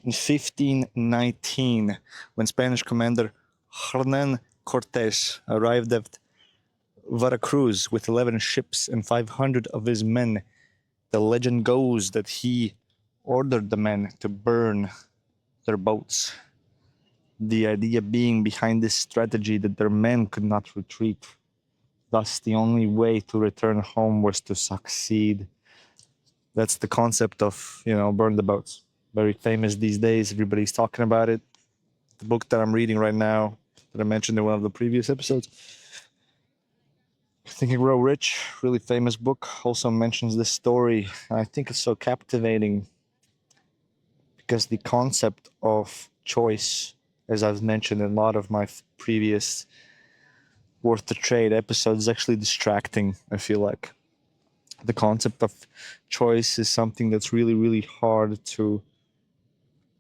in 1519, when Spanish commander Hernan Cortes arrived at Veracruz with 11 ships and 500 of his men. The legend goes that he ordered the men to burn their boats. The idea being behind this strategy that their men could not retreat. Thus, the only way to return home was to succeed. That's the concept of, burn the boats. Very famous these days. Everybody's talking about it. The book that I'm reading right now, that I mentioned in one of the previous episodes, Think and Grow Rich, really famous book, also mentions this story. I think it's so captivating because the concept of choice, as I've mentioned in a lot of my previous Worth the Trade episodes, is actually distracting, I feel like. The concept of choice is something that's really, really hard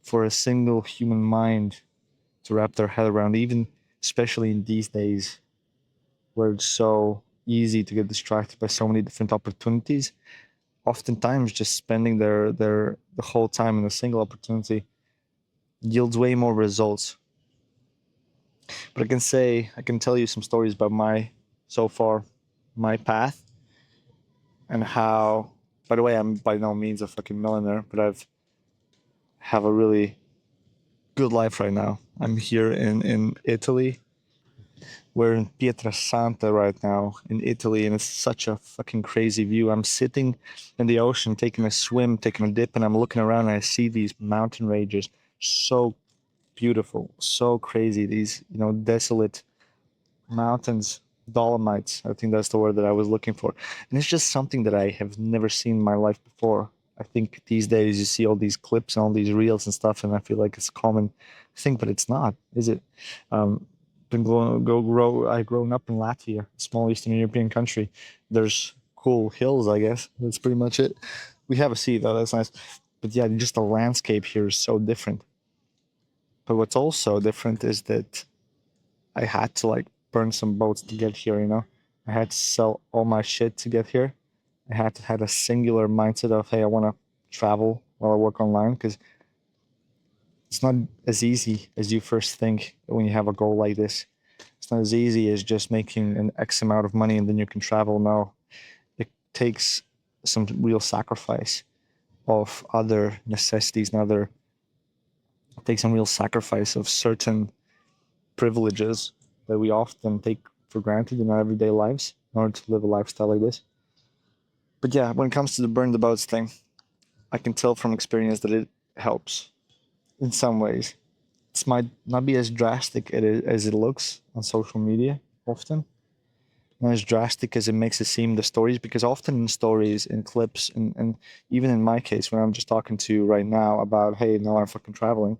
for a single human mind to wrap their head around, even especially in these days where it's so easy to get distracted by so many different opportunities. Oftentimes just spending the whole time in a single opportunity yields way more results. But I can tell you some stories about my path, and how, by the way, I'm by no means a fucking millionaire, but I've have a really good life right now. I'm here in Italy. We're in Pietrasanta right now in Italy, and it's such a fucking crazy view. I'm sitting in the ocean, taking a swim, taking a dip, and I'm looking around and I see these mountain ranges. So beautiful, so crazy. These, desolate mountains, Dolomites. I think that's the word that I was looking for. And it's just something that I have never seen in my life before. I think these days you see all these clips and all these reels and stuff, and I feel like it's a common thing, but it's not, is it? I grown up in Latvia, a small Eastern European country. There's cool hills, I guess. That's pretty much it. We have a sea though, that's nice. But yeah, just the landscape here is so different. But what's also different is that I had to like burn some boats to get here, I had to sell all my shit to get here. I had to have a singular mindset of, hey, I want to travel while I work online, because it's not as easy as you first think when you have a goal like this. It's not as easy as just making an X amount of money and then you can travel. No, it takes some real sacrifice of other necessities and it takes some real sacrifice of certain privileges that we often take for granted in our everyday lives in order to live a lifestyle like this. But yeah, when it comes to the burn the boats thing, I can tell from experience that it helps in some ways. It might not be as drastic as it looks on social media often, not as drastic as it makes it seem, the stories, because often in stories, in clips, and even in my case, when I'm just talking to you right now about, hey, now I'm fucking traveling,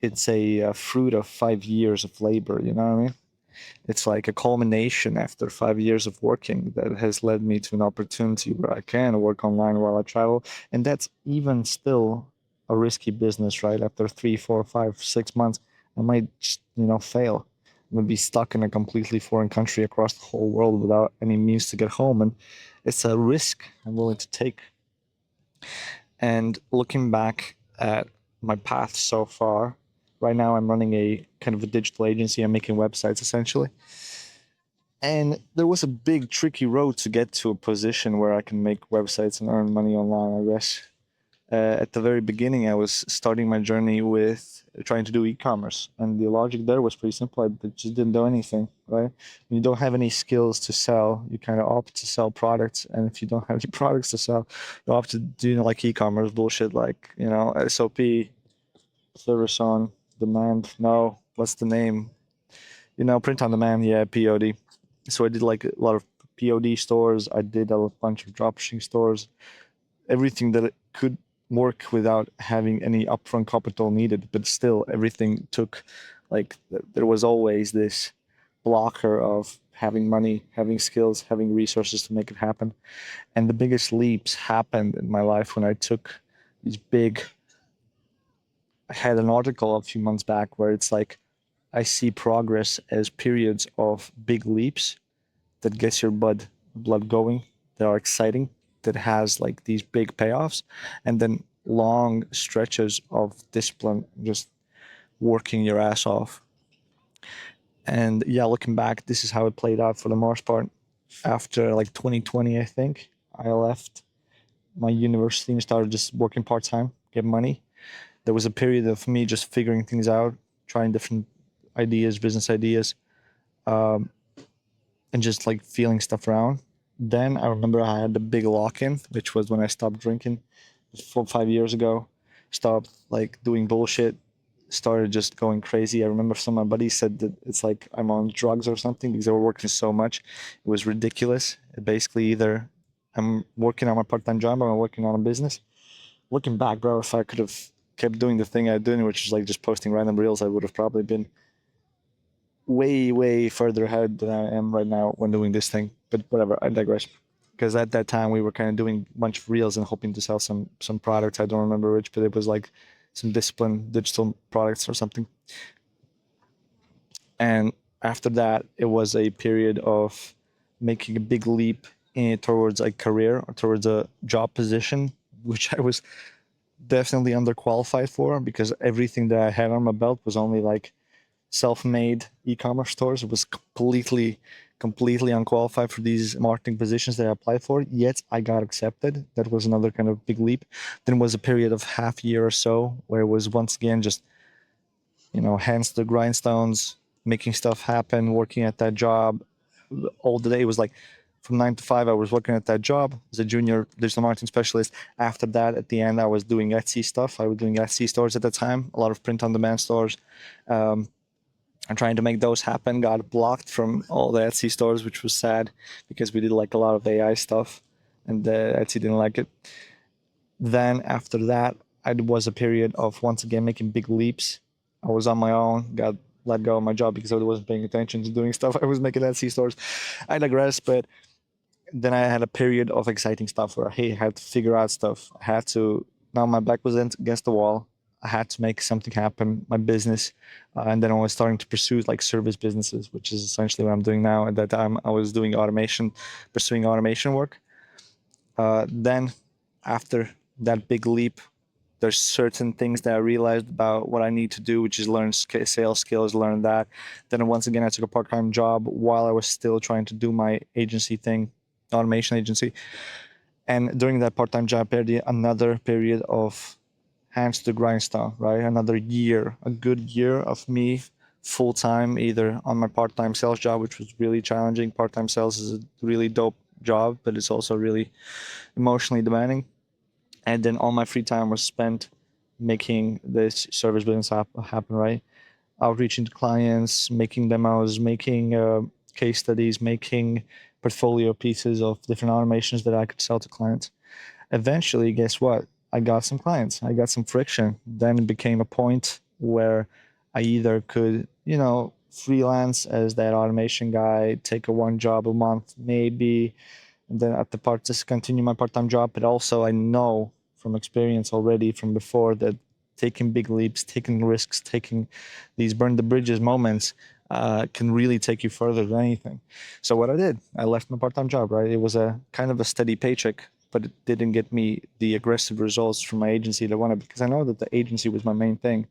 it's a fruit of 5 years of labor, you know what I mean? It's like a culmination after 5 years of working that has led me to an opportunity where I can work online while I travel. And that's even still a risky business, right? After 3, 4, 5, 6 months, I might just, fail. I'm gonna be stuck in a completely foreign country across the whole world without any means to get home. And it's a risk I'm willing to take. And looking back at my path so far, right now I'm running a kind of a digital agency. I'm making websites essentially. And there was a big, tricky road to get to a position where I can make websites and earn money online, I guess. At the very beginning, I was starting my journey with trying to do e-commerce. And the logic there was pretty simple. I just didn't do anything, right? When you don't have any skills to sell, you kind of opt to sell products. And if you don't have any products to sell, you opt to do like e-commerce bullshit, like, SOP, service on demand. No, what's the name? Print on demand. Yeah, POD. So I did like a lot of POD stores. I did a bunch of dropshipping stores, everything that could work without having any upfront capital needed. But still, everything took, like, there was always this blocker of having money, having skills, having resources to make it happen. And the biggest leaps happened in my life when I took these big. I had an article a few months back where it's like, I see progress as periods of big leaps that gets your blood going, that are exciting, that has like these big payoffs, and then long stretches of discipline, just working your ass off. And yeah, looking back, this is how it played out for the most part. After like 2020, I think, I left my university and started just working part time, get money. There was a period of me just figuring things out, trying different ideas, business ideas, um, and just like feeling stuff around. Then I remember I had the big lock in, which was when I stopped drinking 4 5 years ago, stopped like doing bullshit, started just going crazy. I remember some of my buddies said that it's like I'm on drugs or something because they were working so much. It was ridiculous. It basically either I'm working on my part-time job or I'm working on a business. Looking back, bro, if I could have kept doing the thing I did, which is like just posting random reels, I would have probably been way, way further ahead than I am right now when doing this thing. But whatever, I digress. Because at that time we were kind of doing a bunch of reels and hoping to sell some products. I don't remember which, but it was like some discipline digital products or something. And after that, it was a period of making a big leap towards a career or towards a job position, which I was definitely underqualified for because everything that I had on my belt was only like self-made e-commerce stores. It was completely unqualified for these marketing positions that I applied for, yet I got accepted. That was another kind of big leap. Then was a period of half year or so where it was once again just, hands to the grindstones, making stuff happen, working at that job all the day. It was like from 9 to 5 I was working at that job as a junior digital marketing specialist. After that, at the end, I was doing Etsy stuff. I was doing Etsy stores at the time, a lot of print on demand stores. I'm trying to make those happen. Got blocked from all the Etsy stores, which was sad because we did like a lot of AI stuff, and Etsy didn't like it. Then after that, it was a period of once again making big leaps. I was on my own, got let go of my job because I wasn't paying attention to doing stuff. I was making Etsy stores. I digress, but then I had a period of exciting stuff where hey, I had to figure out stuff. I had to now my back was against the wall. I had to make something happen, my business, and then I was starting to pursue like service businesses, which is essentially what I'm doing now. At that time, I was doing automation, pursuing automation work. Then, after that big leap, there's certain things that I realized about what I need to do, which is learn sales skills, learn that. Then once again, I took a part-time job while I was still trying to do my agency thing, automation agency. And during that part-time job period, another period of hands to the grindstone, right? Another year, a good year of me full-time, either on my part-time sales job, which was really challenging. Part-time sales is a really dope job, but it's also really emotionally demanding. And then all my free time was spent making this service business happen, right? Outreaching to clients, making demos, making case studies, making portfolio pieces of different automations that I could sell to clients. Eventually, guess what? I got some clients. I got some friction. Then it became a point where I either could, freelance as that automation guy, take a one job a month, maybe, and then at the part just continue my part-time job. But also I know from experience already from before that taking big leaps, taking risks, taking these burn the bridges moments can really take you further than anything. So what I did, I left my part-time job, right? It was a kind of a steady paycheck, but it didn't get me the aggressive results from my agency that I wanted because I know that the agency was my main thing.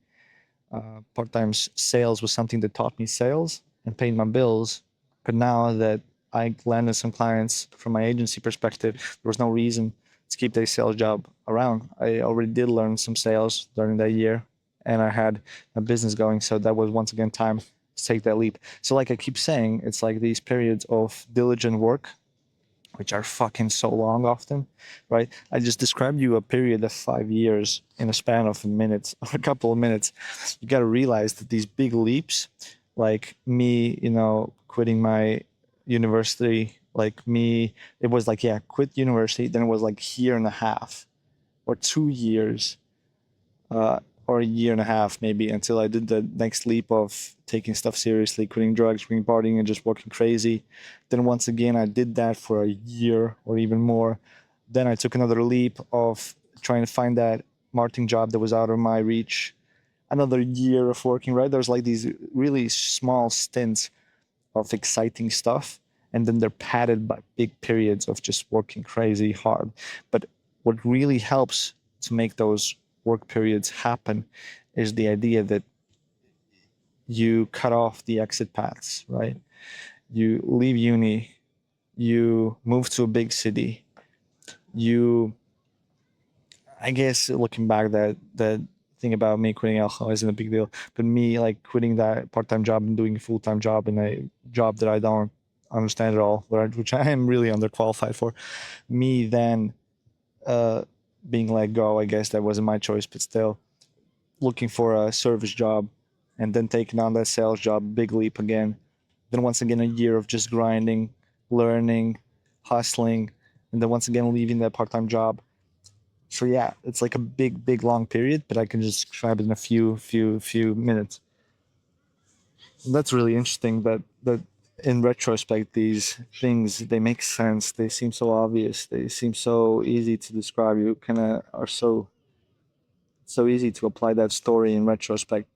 Part-time sales was something that taught me sales and paid my bills. But now that I landed some clients from my agency perspective, there was no reason to keep the sales job around. I already did learn some sales during that year and I had a business going. So that was once again time to take that leap. So like I keep saying, it's like these periods of diligent work, which are fucking so long often, right? I just described you a period of 5 years in a span of a minute, a couple of minutes. You got to realize that these big leaps, like me, quitting my university, like me, it was like, yeah, quit university. Then it was like a year and a half or 2 years uh, or a year and a half maybe until I did the next leap of taking stuff seriously, quitting drugs, quitting partying, and just working crazy. Then once again, I did that for a year or even more. Then I took another leap of trying to find that marketing job that was out of my reach. Another year of working, right? There's like these really small stints of exciting stuff. And then they're padded by big periods of just working crazy hard. But what really helps to make those work periods happen is the idea that you cut off the exit paths, right? You leave uni, you move to a big city, you, I guess looking back, that thing about me quitting alcohol isn't a big deal, but me like quitting that part-time job and doing a full-time job in a job that I don't understand at all, which I am really underqualified for, me then uh, being let go, I guess that wasn't my choice, but still looking for a service job and then taking on that sales job, big leap again. Then once again, a year of just grinding, learning, hustling, and then once again leaving that part-time job. So yeah, it's like a big long period, but I can just describe it in a few minutes. And that's really interesting that in retrospect these things, they make sense. They seem so obvious. They seem so easy to describe. You kind of are so easy to apply that story in retrospect.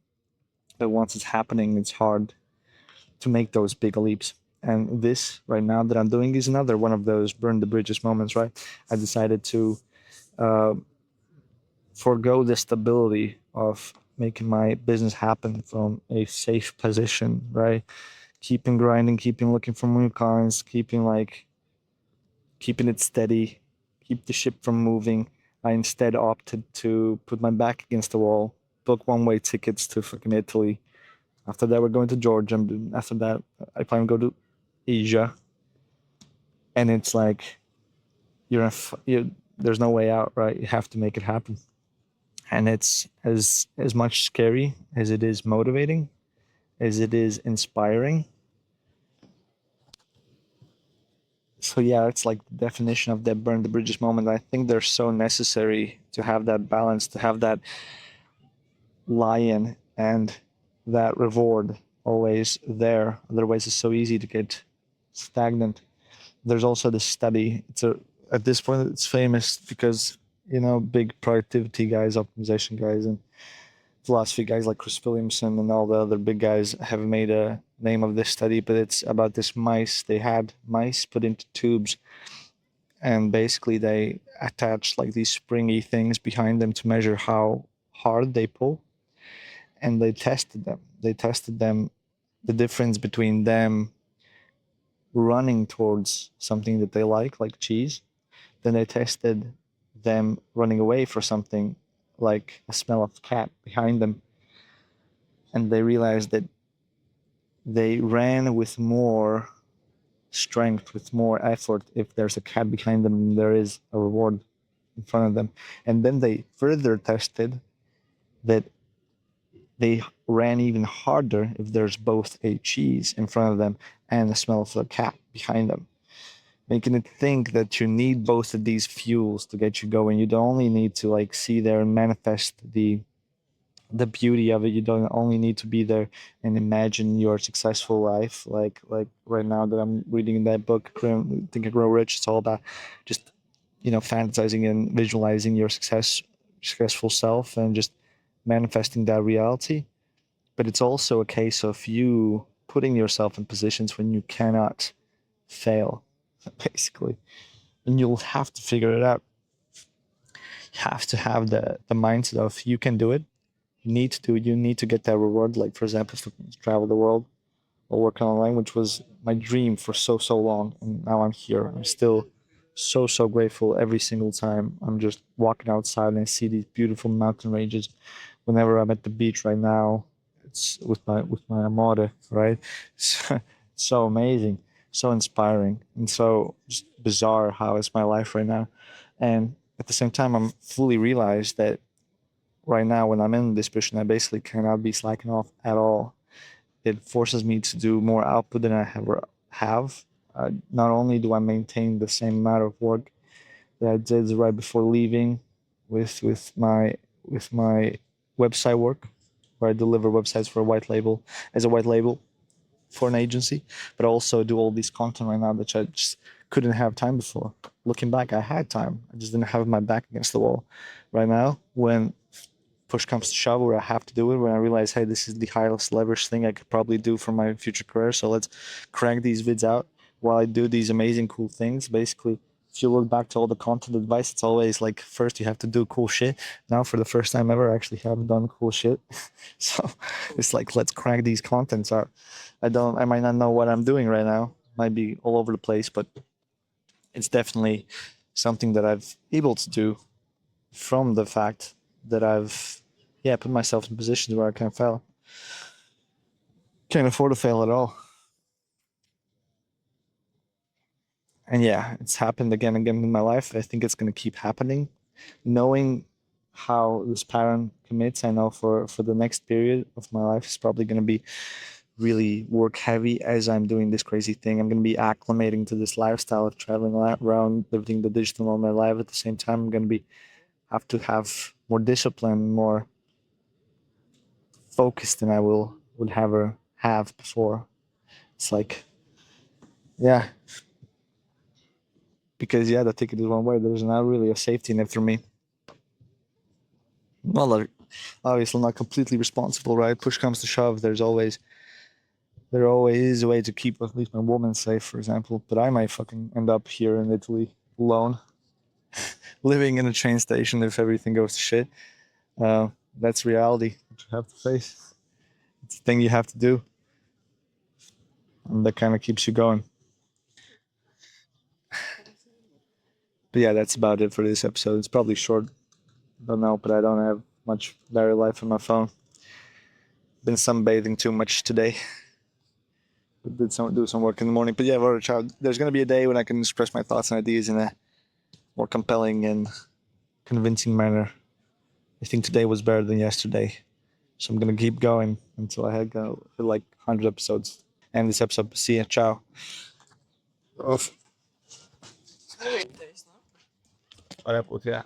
But once it's happening, it's hard to make those big leaps. And this right now that I'm doing is another one of those burn the bridges moments, right? I decided to uh, forego the stability of making my business happen from a safe position, right? Keeping grinding, keeping looking for new clients, keeping it steady, keep the ship from moving. I instead opted to put my back against the wall, book one-way tickets to fucking Italy. After that, we're going to Georgia. And after that, I plan to go to Asia. And it's like there's no way out, right? You have to make it happen. And it's as much scary as it is motivating, as it is inspiring. So yeah, it's like the definition of that burn the bridges moment. I think they're so necessary to have that balance, to have that lion and that reward always there. Otherwise, it's so easy to get stagnant. There's also the study. At this point it's famous because big productivity guys, optimization guys, and philosophy guys like Chris Williamson and all the other big guys have made a name of this study. But it's about this mice. They had mice put into tubes, and basically they attached like these springy things behind them to measure how hard they pull, and they tested them, the difference between them running towards something that they like cheese. Then they tested them running away for something like a smell of cat behind them, and they realized that they ran with more strength, with more effort, if there's a cat behind them and there is a reward in front of them. And then they further tested that they ran even harder if there's both a cheese in front of them and the smell of a cat behind them, making it think that you need both of these fuels to get you going. You don't only need to like see there and manifest the beauty of it. You don't only need to be there and imagine your successful life, like right now that I'm reading that book, Think and Grow Rich. It's all about just fantasizing and visualizing your successful self and just manifesting that reality. But it's also a case of you putting yourself in positions when you cannot fail, basically, and you'll have to figure it out. You have to have the mindset of you can do it. You need to get that reward. Like for example, to travel the world or work on a language was my dream for so long, and now I'm here. I'm still so grateful every single time I'm just walking outside and I see these beautiful mountain ranges. Whenever I'm at the beach right now, it's with my amore, right? So, so amazing, so inspiring, and so just bizarre how it's my life right now. And at the same time, I'm fully realized that right now when I'm in this position, I basically cannot be slacking off at all. It forces me to do more output than I ever have. Not only do I maintain the same amount of work that I did right before leaving with my website work, where I deliver websites for a white label as a white label for an agency, but I also do all these content right now that I just couldn't have time before. Looking back, I had time. I just didn't have my back against the wall. Right now, when push comes to shove, where I have to do it, when I realize, hey, this is the highest leverage thing I could probably do for my future career. So let's crank these vids out while I do these amazing, cool things. Basically, if you look back to all the content advice, it's always like first you have to do cool shit. Now, for the first time ever, I actually have done cool shit. So it's like, let's crank these contents out. I might not know what I'm doing right now. Might be all over the place, but it's definitely something that I've able to do from the fact that I've, yeah, put myself in positions where I can't fail. Can't afford to fail at all. And yeah, it's happened again and again in my life. I think it's going to keep happening. Knowing how this pattern commits, I know for the next period of my life, it's probably going to be really work heavy as I'm doing this crazy thing. I'm going to be acclimating to this lifestyle of traveling around, living the digital all my life. At the same time, I'm going to be have to have more discipline, more focus than I would ever have before. It's like, yeah, because yeah, the ticket is one way. There's not really a safety net for me. Well, obviously not completely responsible, right? Push comes to shove. There always is a way to keep at least my woman safe, for example. But I might fucking end up here in Italy alone, living in a train station if everything goes to shit. Uh, that's reality that you have to face. It's a thing you have to do, and that kind of keeps you going. But yeah, that's about it for this episode. It's probably short. Don't know, but I don't have much battery life on my phone. Been sunbathing too much today. Do some work in the morning. But yeah, there's gonna be a day when I can express my thoughts and ideas in a more compelling and convincing manner. I think today was better than yesterday, so I'm gonna keep going until I go for like 100 episodes. And this episode, see ya, ciao. Off. Ja.